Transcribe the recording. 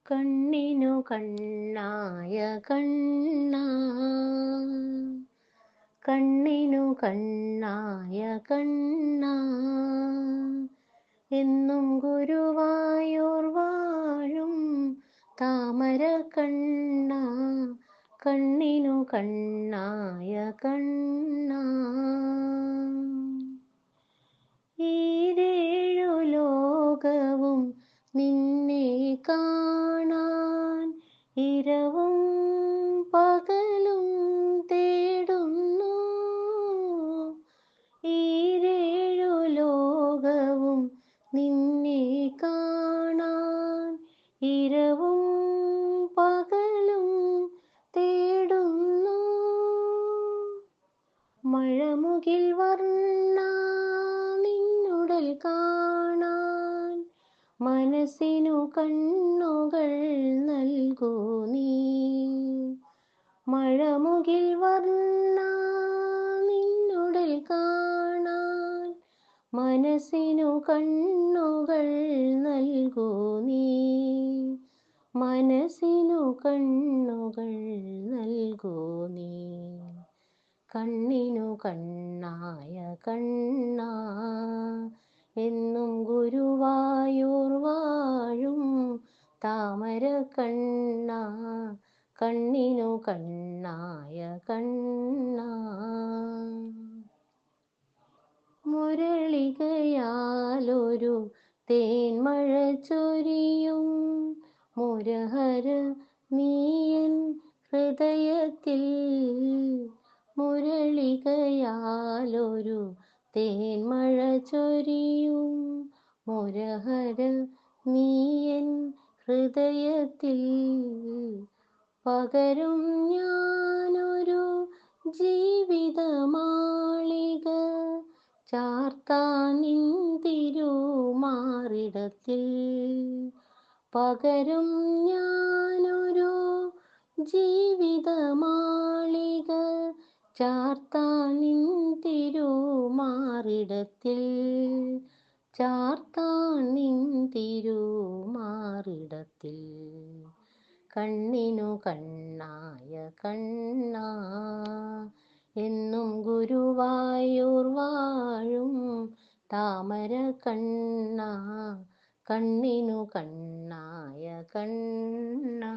കണ്ണിനു കണ്ണായ കണ്ണാ, കണ്ണിനു കണ്ണായ കണ്ണാ, എന്നും ഗുരുവായൂർ വാഴും താമര കണ്ണാ, കണ്ണിനു കണ്ണായ കണ്ണാ. ഈരേഴു ലോകവും നിന്നെ കാണാൻ ഇരവും പകലും തേടുന്നു. ഈരേഴു ലോകവും നിന്നെ കാണാൻ ഇരവും പകലും തേടുന്നു. മഴമുകിൽ വർണ്ണ നിന്നുടൽ കാണാൻ മനസ്സിനു കണ്ണുകൾ നൽകൂ നീ. മഴമുകിൽ വർണ്ണ നിന്നുടൽ കാണാൻ മനസ്സിനു കണ്ണുകൾ നൽകൂ നീ. മനസ്സിനു കണ്ണുകൾ നൽകൂ നീ. കണ്ണിനു കണ്ണായ കണ്ണാ, എന്നും ഗുരുവായൂർ വാഴും താമര കണ്ണാ, കണ്ണിനു കണ്ണായ കണ്ണാ. മുരളികയാലൊരു തേന്മഴ ചൊരിയും മുരഹര നീയൻ ഹൃദയത്തിൽ. മുരളികയാലൊരു തേന്മഴ ചൊരിയും മുരഹര നീയൻ ഹൃദയത്തിൽ. പകരും ഞാനൊരു ജീവിതമാളിക ചാർത്താൻ നിൻ തിരുമാറിടത്തിൽ. പകരും ഞാനൊരു ജീവിതമാളിക ചാർത്താൻ നിൻ തിരുമാറിടത്തിൽ. ചാർത്താൻ നിൻ തിരുമാറിടത്തിൽ. കണ്ണിനു കണ്ണായ കണ്ണാ, എന്നും ഗുരുവായൂർ വാഴും താമര കണ്ണാ, കണ്ണിനു കണ്ണായ കണ്ണാ.